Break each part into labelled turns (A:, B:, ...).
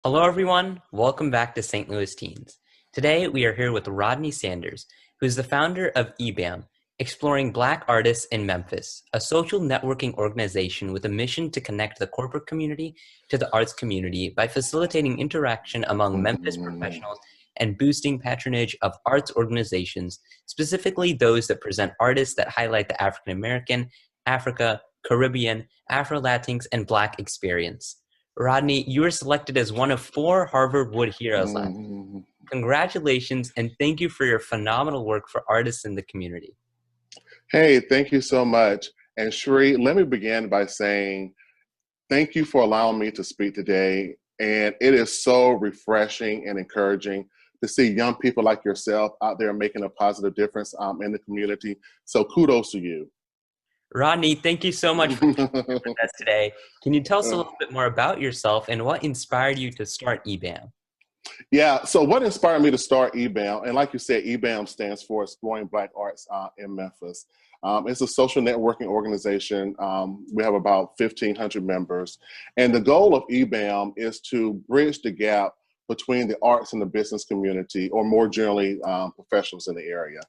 A: Hello, everyone. Welcome back to St. Louis Teens. Today, we are here with Rodney Sanders, who is the founder of eBAM, Exploring Black Artists in Memphis, a social networking organization with a mission to connect the corporate community to the arts community by facilitating interaction among Memphis professionals and boosting patronage of arts organizations, specifically those that present artists that highlight the African American, Africa, Caribbean, Afro-Latinx, and Black experience. Rodney, you were selected as one of 4 Harvardwood heroes last year.
B: Mhm.
A: Congratulations, and thank you for your phenomenal work for artists in the community.
B: Hey, thank you so much. And Sheree, let me begin by saying thank you for allowing me to speak today. And it is so refreshing and encouraging to see young people like yourself out there making a positive difference in the community. So kudos to you.
A: Rodney, thank you so much for being here with us today. Can you tell us a little bit more about yourself and what inspired you to start eBAM?
B: Yeah, so what inspired me to start eBAM, and like you said, eBAM stands for Exploring Black Arts in Memphis. It's a social networking organization. We have about 1,500 members. And the goal of eBAM is to bridge the gap between the arts and the business community, or more generally, professionals in the area.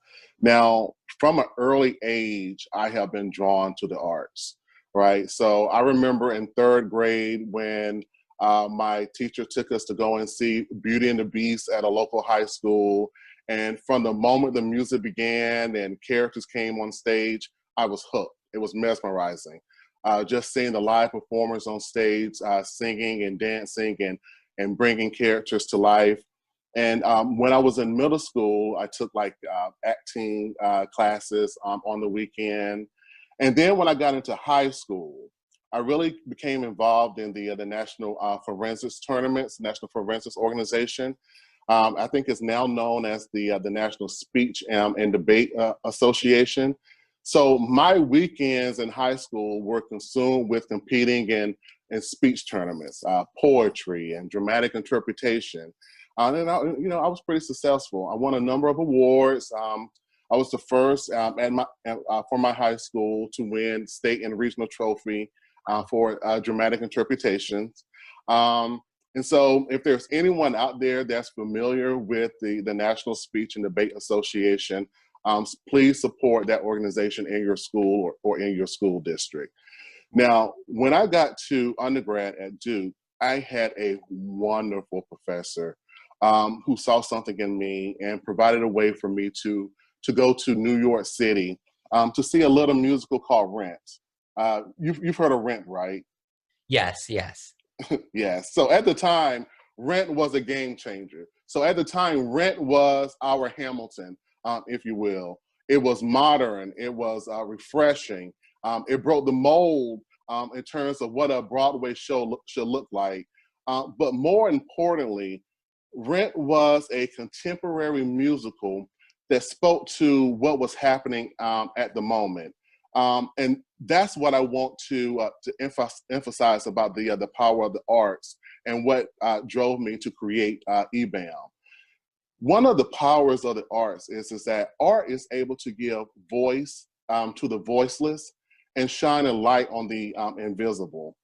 B: Now, from an early age, I have been drawn to the arts, right? So I remember in 3rd grade when my teacher took us to go and see Beauty and the Beast at a local high school. And from the moment the music began and characters came on stage, I was hooked. It was mesmerizing. Just seeing the live performers on stage, singing and dancing and bringing characters to life. And when I was in middle school, I took like acting classes on the weekend. And then when I got into high school, I really became involved in the National Forensics Tournaments, National Forensics Organization. I think it's now known as the National Speech and Debate Association. So my weekends in high school were consumed with competing in speech tournaments, poetry and dramatic interpretation. And I was pretty successful. I won a number of awards. I was the first for my high school to win state and regional trophy for dramatic interpretations. And so if there's anyone out there that's familiar with the National Speech and Debate Association, please support that organization in your school or in your school district. Now, when I got to undergrad at Duke, I had a wonderful professor who saw something in me and provided a way for me to go to New York City to see a little musical called Rent. You've heard of Rent, right?
A: Yes, yes.
B: Yes. So at the time, Rent was a game changer. So at the time, Rent was our Hamilton, if you will. It was modern. It was refreshing. It broke the mold in terms of what a Broadway show should look like. But more importantly, Rent was a contemporary musical that spoke to what was happening at the moment. And that's what I want to emphasize about the power of the arts and what drove me to create eBAM. One of the powers of the arts is that art is able to give voice to the voiceless and shine a light on the invisible.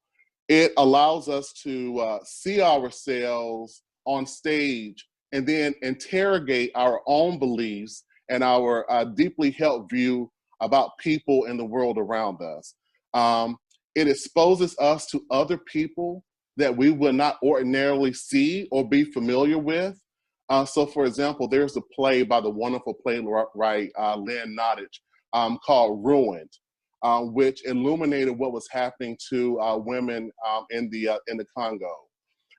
B: It allows us to see ourselves on stage and then interrogate our own beliefs and our deeply held view about people in the world around us. It exposes us to other people that we would not ordinarily see or be familiar with. So for example, there's a play by the wonderful playwright Lynn Nottage called Ruined, which illuminated what was happening to women in the Congo.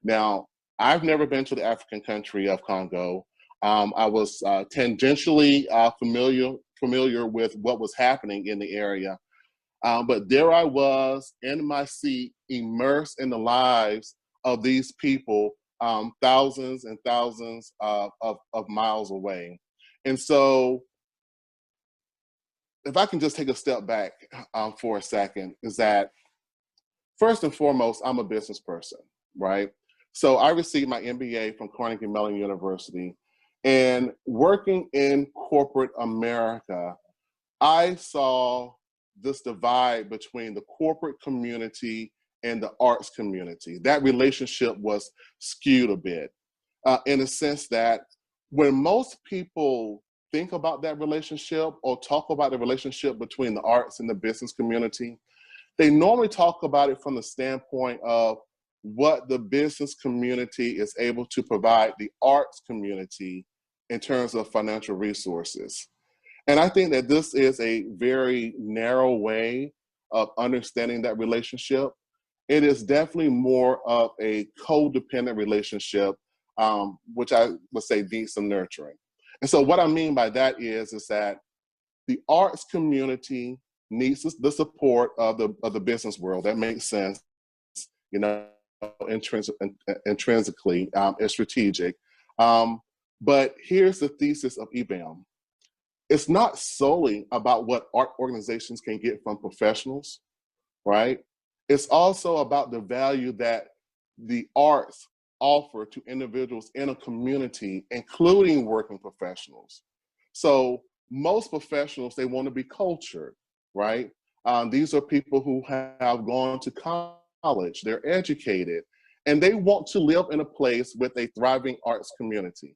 B: Now, I've never been to the African country of Congo. I was tangentially familiar with what was happening in the area. But there I was in my seat, immersed in the lives of these people, thousands and thousands of miles away. And so if I can just take a step back for a second, is that first and foremost, I'm a business person, right? So I received my MBA from Carnegie Mellon University. And working in corporate America, I saw this divide between the corporate community and the arts community. That relationship was skewed a bit in the sense that when most people think about that relationship or talk about the relationship between the arts and the business community, they normally talk about it from the standpoint of what the business community is able to provide the arts community in terms of financial resources. And I think that this is a very narrow way of understanding that relationship. It is definitely more of a codependent relationship, which I would say needs some nurturing. And so what I mean by that is that the arts community needs the support of the business world. That makes sense, you know, intrinsically, it's strategic. But here's the thesis of eBAM. It's not solely about what art organizations can get from professionals, right? It's also about the value that the arts offer to individuals in a community, including working professionals. So most professionals, they want to be cultured, right? These are people who have gone to college, they're educated, and they want to live in a place with a thriving arts community.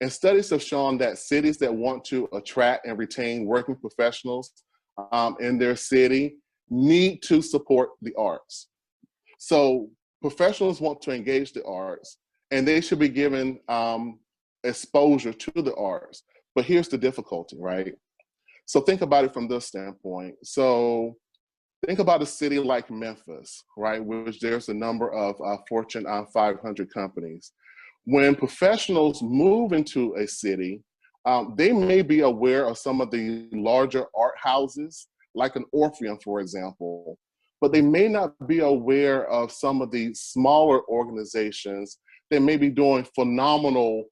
B: And studies have shown that cities that want to attract and retain working professionals in their city need to support the arts. So professionals want to engage the arts, and they should be given exposure to the arts. But here's the difficulty, right? So think about it from this standpoint. So think about a city like Memphis, right, which there's a number of Fortune 500 companies. When professionals move into a city, they may be aware of some of the larger art houses, like an Orpheum, for example, but they may not be aware of some of the smaller organizations that may be doing phenomenal,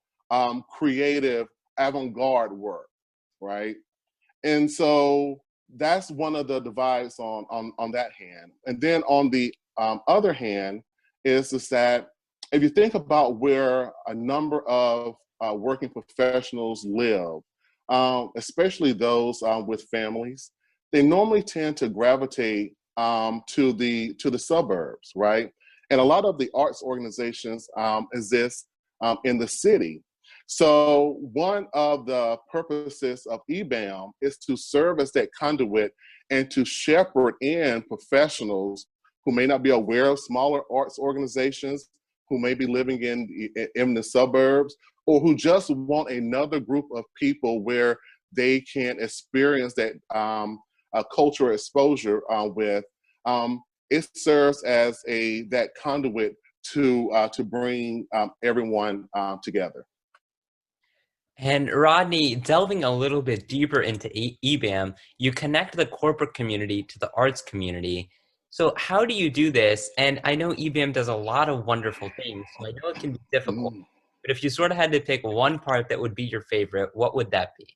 B: creative, avant-garde work, right? And so that's one of the divides on that hand. And then on the other hand is that if you think about where a number of working professionals live, especially those with families, they normally tend to gravitate to the suburbs, right? And a lot of the arts organizations exist in the city. So one of the purposes of eBAM is to serve as that conduit and to shepherd in professionals who may not be aware of smaller arts organizations, who may be living in the suburbs, or who just want another group of people where they can experience that cultural exposure with. It serves as that conduit to bring everyone together.
A: And Rodney, delving a little bit deeper into eBAM, you connect the corporate community to the arts community. So how do you do this? And I know eBAM does a lot of wonderful things, so I know it can be difficult. But if you sort of had to pick one part that would be your favorite, what would that be?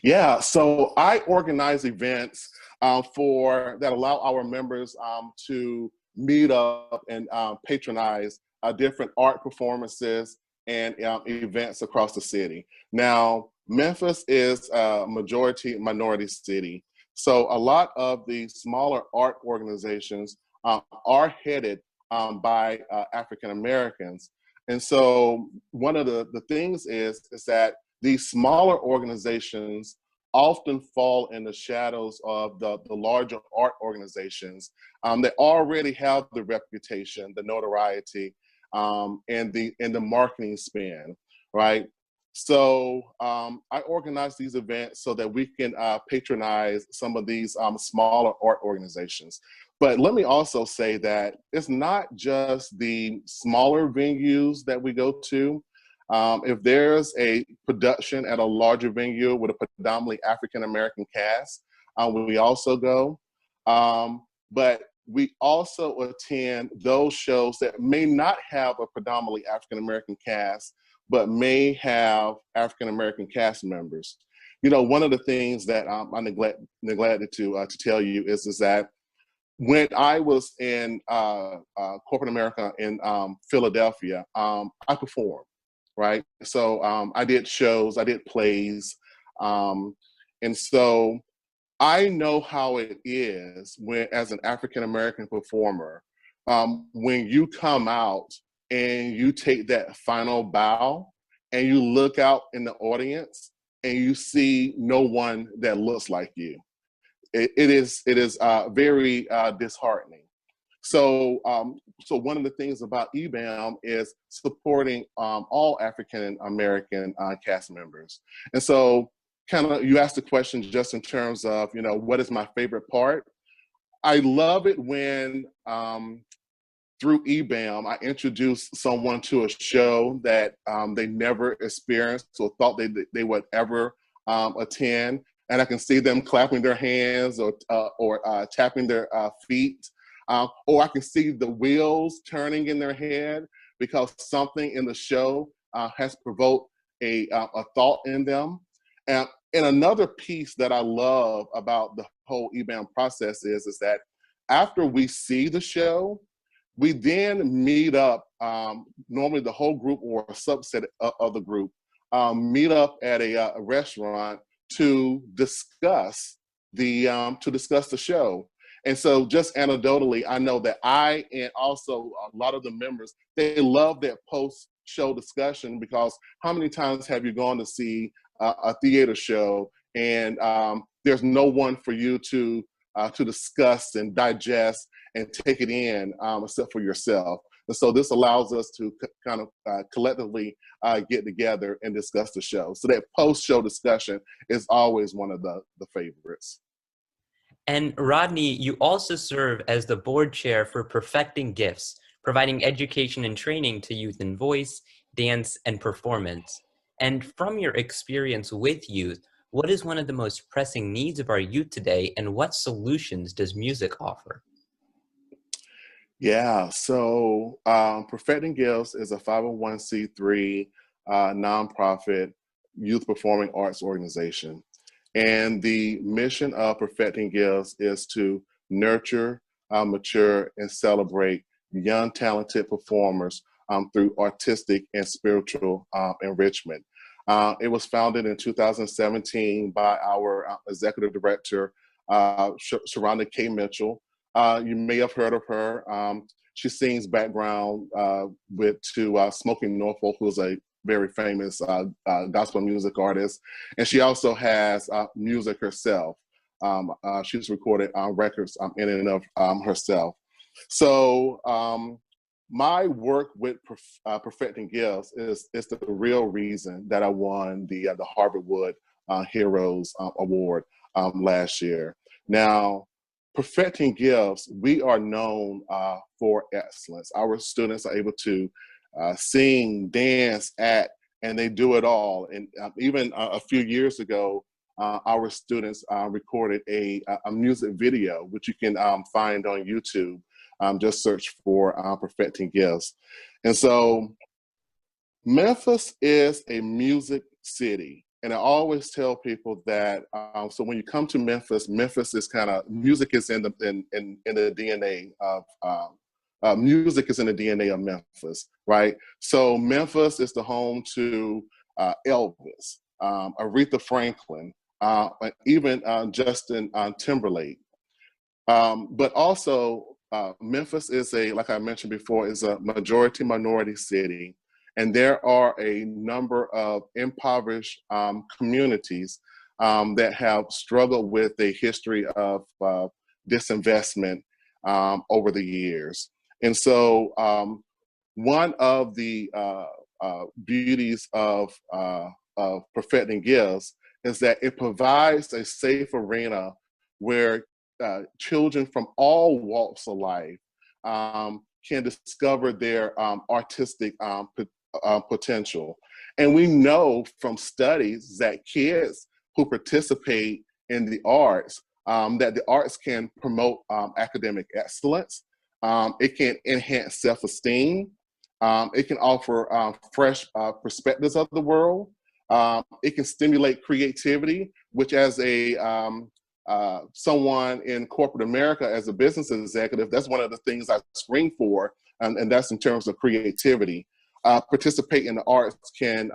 B: Yeah, so I organize events that allow our members to meet up and patronize different art performances and events across the city. Now, Memphis is a majority minority city. So a lot of the smaller art organizations are headed by African Americans. And so one of the things is that these smaller organizations often fall in the shadows of the larger art organizations that already have the reputation, the notoriety, and the marketing span, right? So I organize these events so that we can patronize some of these smaller art organizations. But let me also say that it's not just the smaller venues that we go to. If there's a production at a larger venue with a predominantly African-American cast, we also go. But we also attend those shows that may not have a predominantly African-American cast, but may have African-American cast members. You know, one of the things that I neglected to tell you is that when I was in corporate America in Philadelphia, I performed, right? So I did shows, I did plays. And so I know how it is when, as an African American performer, when you come out and you take that final bow and you look out in the audience and you see no one that looks like you. It is very disheartening. So, so one of the things about eBAM is supporting all African American cast members. And so, kind of, you asked the question just in terms of, you know, what is my favorite part? I love it when through eBAM, I introduce someone to a show that they never experienced or thought they would ever attend, and I can see them clapping their hands or tapping their feet, or I can see the wheels turning in their head because something in the show has provoked a thought in them. And another piece that I love about the whole eBAM process is that after we see the show, we then meet up, normally the whole group or a subset of the group, meet up at a restaurant to discuss the show. And so just anecdotally, I know that I and also a lot of the members, they love that post-show discussion, because how many times have you gone to see a theater show and there's no one for you to discuss and digest and take it in except for yourself? And so this allows us to kind of collectively get together and discuss the show. So that post-show discussion is always one of the favorites.
A: And Rodney, you also serve as the board chair for Perfecting Gifts, providing education and training to youth in voice, dance, and performance. And from your experience with youth, what is one of the most pressing needs of our youth today, and what solutions does music offer?
B: Yeah, so Perfecting Gifts is a 501c3 nonprofit youth performing arts organization. And the mission of Perfecting Gifts is to nurture, mature, and celebrate young, talented performers through artistic and spiritual enrichment. It was founded in 2017 by our executive director, Sharonda K. Mitchell. You may have heard of her. She sings background to Smoking Norfolk, who's a very famous gospel music artist. And she also has music herself. She's recorded records in and of herself. So my work with Perfecting Gifts is the real reason that I won the Harvardwood Heroes Award last year. Now, Perfecting Gifts, we are known for excellence. Our students are able to sing, dance, act, and they do it all. And even a few years ago, our students recorded a music video, which you can find on YouTube. Just search for Perfecting Gifts. And so Memphis is a music city. And I always tell people that, so when you come to Memphis, Memphis is kind of, music is in the DNA of, music is in the DNA of Memphis, right? So Memphis is the home to Elvis, Aretha Franklin, even Justin Timberlake. But also, Memphis is like I mentioned before, is a majority minority city. And there are a number of impoverished communities that have struggled with a history of disinvestment over the years. And so one of the beauties of Perfecting Gifts is that it provides a safe arena where children from all walks of life can discover their artistic potential. And we know from studies that kids who participate in the arts, that the arts can promote academic excellence. It can enhance self-esteem. It can offer fresh perspectives of the world. It can stimulate creativity, which as a someone in corporate America, as a business executive, that's one of the things I screen for, and that's in terms of creativity. Participate in the arts can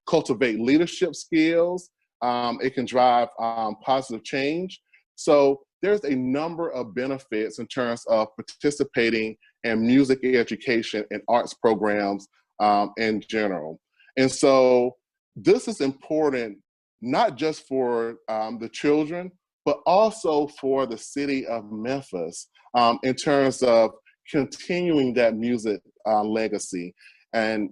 B: cultivate leadership skills. It can drive positive change. So there's a number of benefits in terms of participating in music education and arts programs in general. And so this is important, not just for the children, but also for the city of Memphis in terms of continuing that music legacy and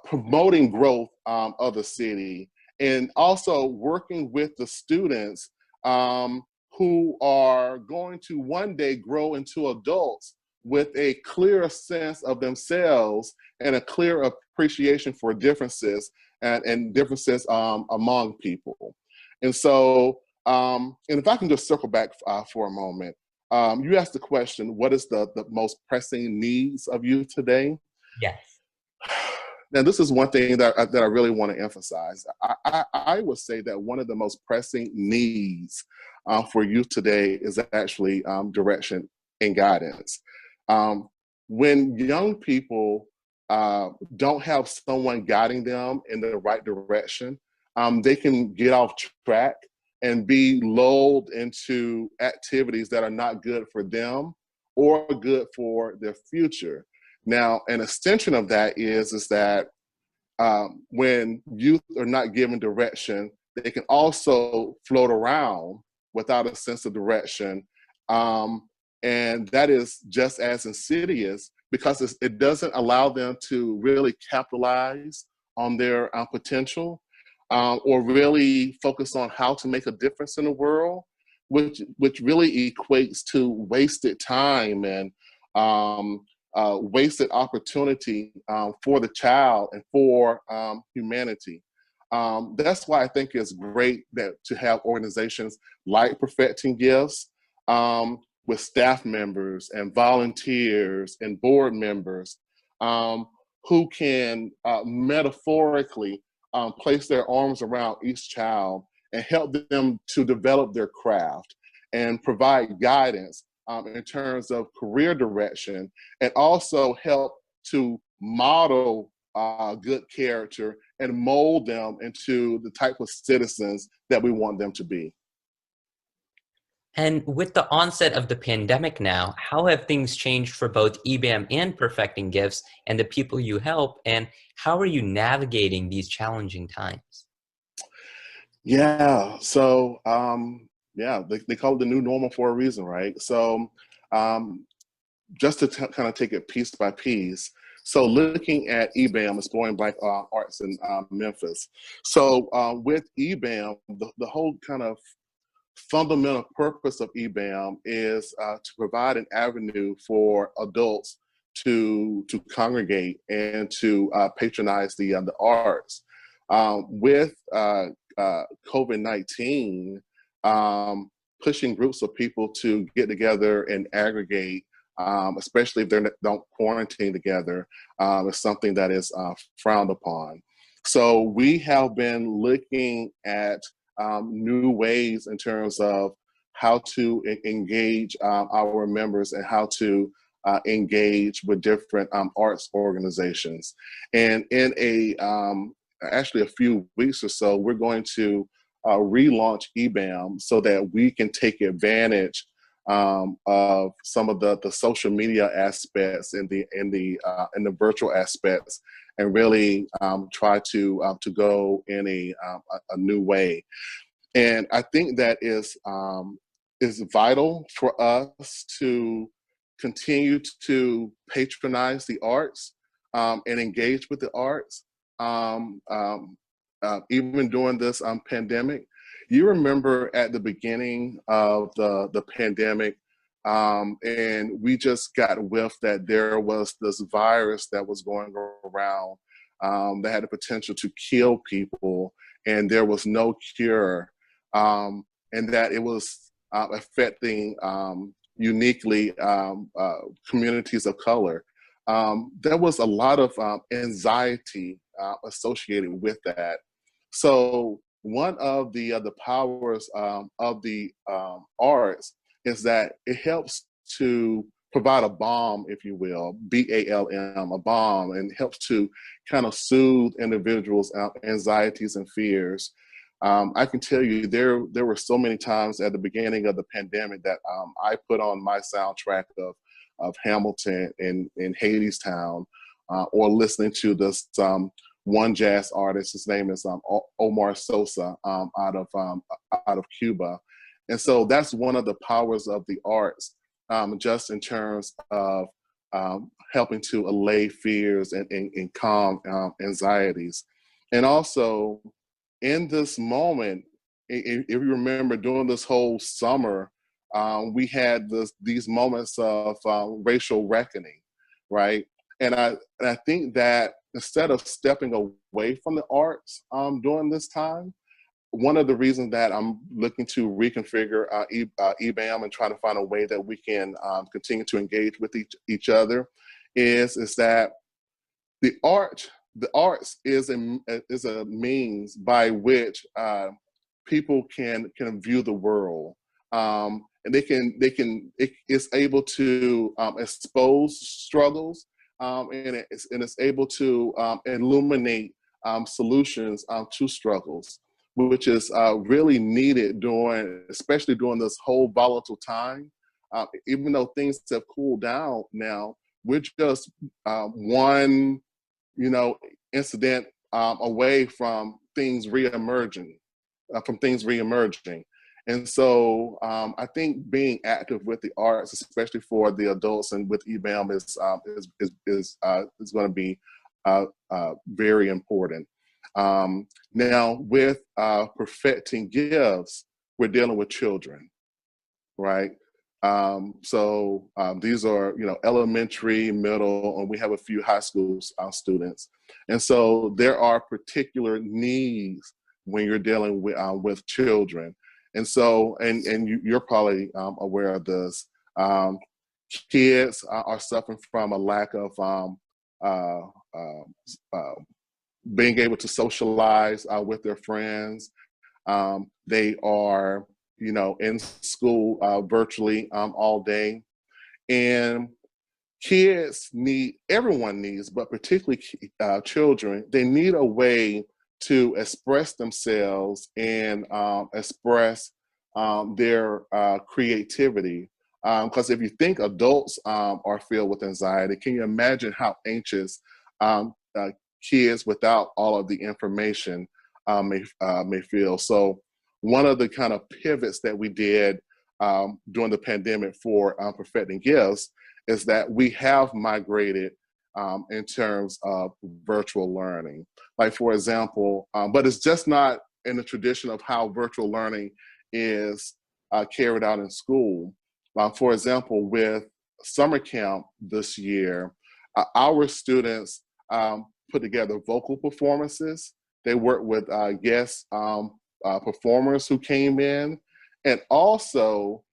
B: promoting growth of the city, and also working with the students who are going to one day grow into adults with a clearer sense of themselves and a clear appreciation for differences and differences among people. And so, and if I can just circle back for a moment, you asked the question, what is the most pressing needs of youth today?
A: Yes.
B: Now, this is one thing that I really want to emphasize. I would say that one of the most pressing needs for youth today is actually direction and guidance. When young people don't have someone guiding them in the right direction, they can get off track and be lulled into activities that are not good for them or good for their future. Now, an extension of that is that when youth are not given direction, they can also float around without a sense of direction. And that is just as insidious because it doesn't allow them to really capitalize on their potential or really focus on how to make a difference in the world, which really equates to wasted time and wasted opportunity for the child and for humanity. That's why I think it's great to have organizations like Perfecting Gifts with staff members and volunteers and board members who can metaphorically place their arms around each child and help them to develop their craft and provide guidance in terms of career direction, and also help to model good character and mold them into the type of citizens that we want them to be.
A: And with the onset of the pandemic now, how have things changed for both eBAM and Perfecting Gifts and the people you help, and how are you navigating these challenging times?
B: Yeah, so they call it the new normal for a reason, right? So just to kind of take it piece by piece. So looking at eBAM, Exploring Black Arts in Memphis. So with eBAM, the whole kind of fundamental purpose of eBAM is to provide an avenue for adults to congregate and to patronize the arts. With COVID-19, pushing groups of people to get together and aggregate, especially if they don't quarantine together, is something that is frowned upon. So we have been looking at new ways in terms of how to engage our members and how to engage with different arts organizations. And in actually a few weeks or so, we're going to relaunch eBAM so that we can take advantage of some of the social media aspects and the virtual aspects, and really try to go in a new way. And I think that is vital for us to continue to patronize the arts and engage with the arts. Even during this pandemic, you remember at the beginning of the pandemic, and we just got whiff that there was this virus that was going around that had the potential to kill people, and there was no cure, and that it was affecting uniquely communities of color. There was a lot of anxiety associated with that. So one of the powers of the arts is that it helps to provide a balm, if you will, BALM, a balm, and helps to kind of soothe individuals' anxieties and fears. I can tell you there were so many times at the beginning of the pandemic that I put on my soundtrack of Hamilton in Hadestown, or listening to this one jazz artist. His name is Omar Sosa, out of Cuba, and so that's one of the powers of the arts, just in terms of helping to allay fears and calm anxieties, and also in this moment, if you remember, during this whole summer, we had these moments of racial reckoning, right? And I think that instead of stepping away from the arts during this time, one of the reasons that I'm looking to reconfigure eBAM and try to find a way that we can continue to engage with each other is that the arts is a means by which people can view the world, and it's able to expose struggles, and it's able to illuminate solutions to struggles, which is really needed especially during this whole volatile time. Even though things have cooled down now, we're just one incident away from things reemerging, And so I think being active with the arts, especially for the adults and with eBAM, is going to be very important. Now, with perfecting gifts, we're dealing with children, right? So these are, elementary, middle, and we have a few high school students. And so there are particular needs when you're dealing with children. And so, and you're probably aware of this, kids are suffering from a lack of being able to socialize with their friends. They are in school virtually all day. And everyone needs, but particularly children, they need a way to express themselves and express their creativity. Because if you think adults are filled with anxiety, can you imagine how anxious kids without all of the information may feel? So one of the kind of pivots that we did during the pandemic for Perfecting Gifts is that we have migrated in terms of virtual learning. Like, for example, but it's just not in the tradition of how virtual learning is carried out in school. For example, with summer camp this year, our students put together vocal performances. They worked with guest performers who came in, and also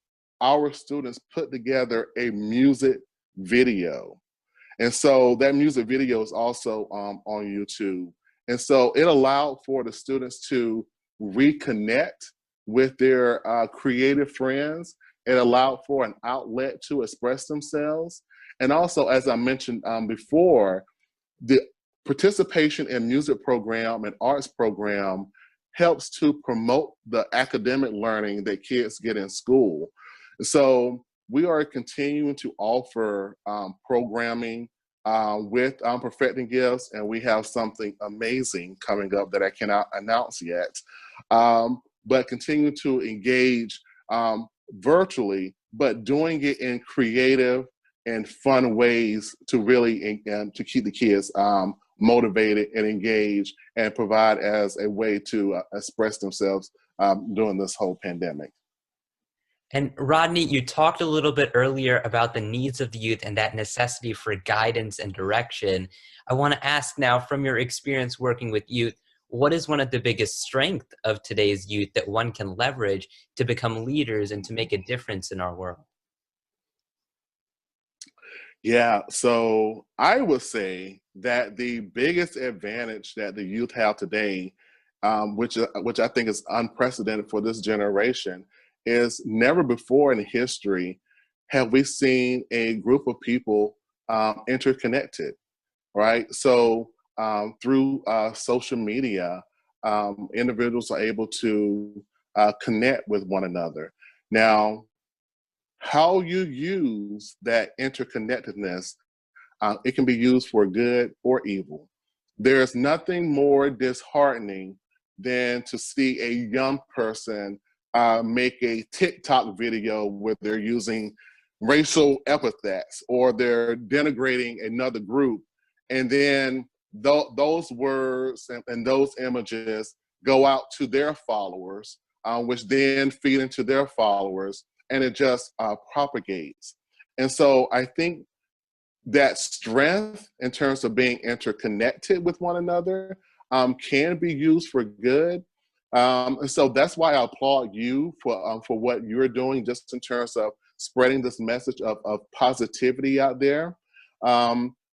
B: our students put together a music video. And so that music video is also on YouTube. And so it allowed for the students to reconnect with their creative friends. It allowed for an outlet to express themselves. And also, as I mentioned before, the participation in music program and arts program helps to promote the academic learning that kids get in school. So we are continuing to offer programming with Perfecting Gifts, and we have something amazing coming up that I cannot announce yet. But continue to engage virtually, but doing it in creative and fun ways to really to keep the kids motivated and engaged and provide as a way to express themselves during this whole pandemic.
A: And Rodney, you talked a little bit earlier about the needs of the youth and that necessity for guidance and direction. I want to ask now, from your experience working with youth, what is one of the biggest strengths of today's youth that one can leverage to become leaders and to make a difference in our world?
B: Yeah, so I would say that the biggest advantage that the youth have today, which I think is unprecedented for this generation, is never before in history have we seen a group of people interconnected, right? So through social media, individuals are able to connect with one another. Now, how you use that interconnectedness, it can be used for good or evil. There's nothing more disheartening than to see a young person make a TikTok video where they're using racial epithets or they're denigrating another group. And then those words and those images go out to their followers, which then feed into their followers, and it just propagates. And so I think that strength in terms of being interconnected with one another can be used for good. And so that's why I applaud you for what you're doing, just in terms of spreading this message of positivity out there.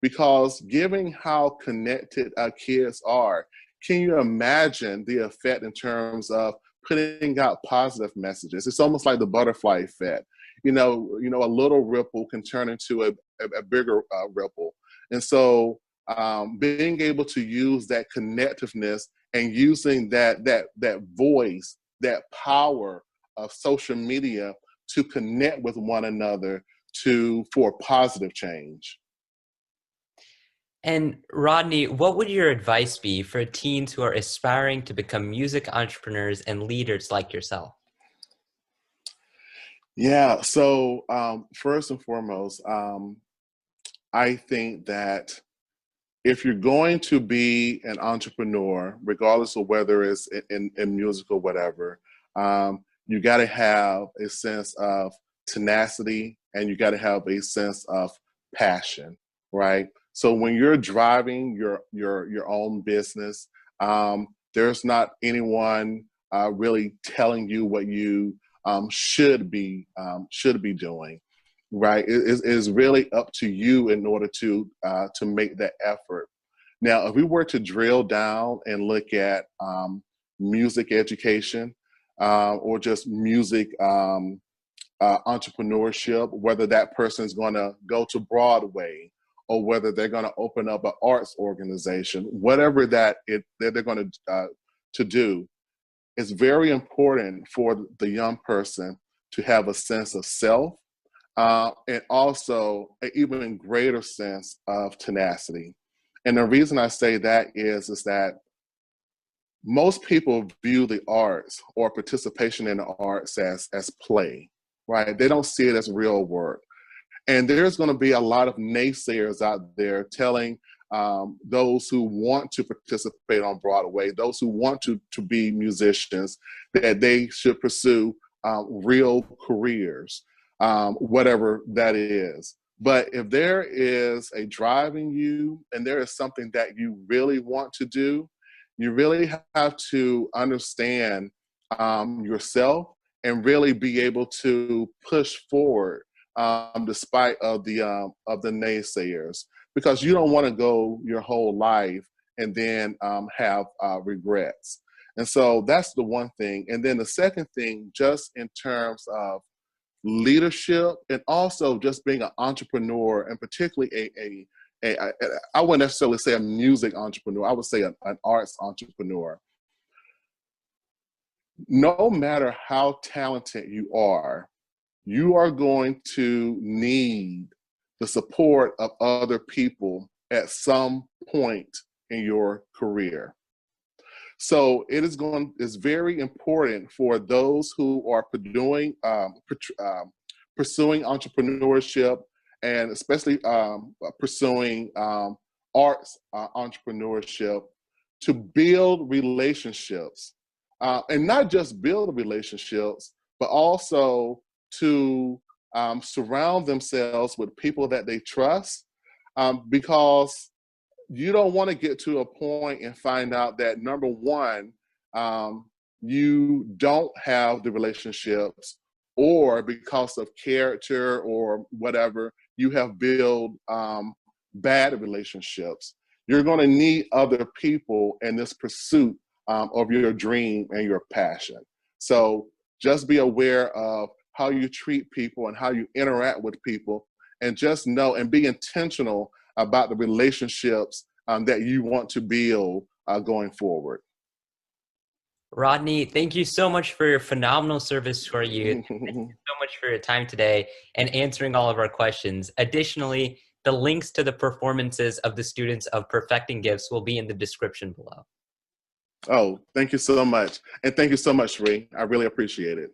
B: Because given how connected our kids are, can you imagine the effect in terms of putting out positive messages? It's almost like the butterfly effect. A little ripple can turn into a bigger ripple. And so being able to use that connectiveness and using that voice, that power of social media to connect with one another for positive change.
A: And Rodney, what would your advice be for teens who are aspiring to become music entrepreneurs and leaders like yourself?
B: Yeah, so first and foremost, I think that if you're going to be an entrepreneur, regardless of whether it's in music or whatever, you got to have a sense of tenacity and you got to have a sense of passion, right? So when you're driving your own business, there's not anyone really telling you what you should be doing, right? It is really up to you in order to make that effort. Now, if we were to drill down and look at music education or just music entrepreneurship, whether that person is going to go to Broadway or whether they're going to open up an arts organization, whatever that they're going to do, it's very important for the young person to have a sense of self and also an even greater sense of tenacity. And the reason I say that is that most people view the arts or participation in the arts as play, right? They don't see it as real work. And there's going to be a lot of naysayers out there telling those who want to participate on Broadway, those who want to be musicians, that they should pursue real careers, whatever that is. But if there is a drive in you and there is something that you really want to do, you really have to understand yourself and really be able to push forward despite of the naysayers, because you don't want to go your whole life and then have regrets. And so that's the one thing. And then the second thing, just in terms of leadership and also just being an entrepreneur, and particularly I wouldn't necessarily say a music entrepreneur, I would say an arts entrepreneur. No matter how talented you are going to need the support of other people at some point in your career. So it's very important for those who are pursuing entrepreneurship and especially pursuing arts entrepreneurship to build relationships, and not just build relationships, but also to surround themselves with people that they trust, because you don't want to get to a point and find out that, number one, you don't have the relationships, or because of character or whatever, you have built bad relationships. You're going to need other people in this pursuit of your dream and your passion. So just be aware of how you treat people and how you interact with people, and just know and be intentional about the relationships that you want to build going forward.
A: Rodney, thank you so much for your phenomenal service to our youth. Thank you so much for your time today and answering all of our questions. Additionally, the links to the performances of the students of Perfecting Gifts will be in the description below.
B: Oh, thank you so much. And thank you so much, Ree. I really appreciate it.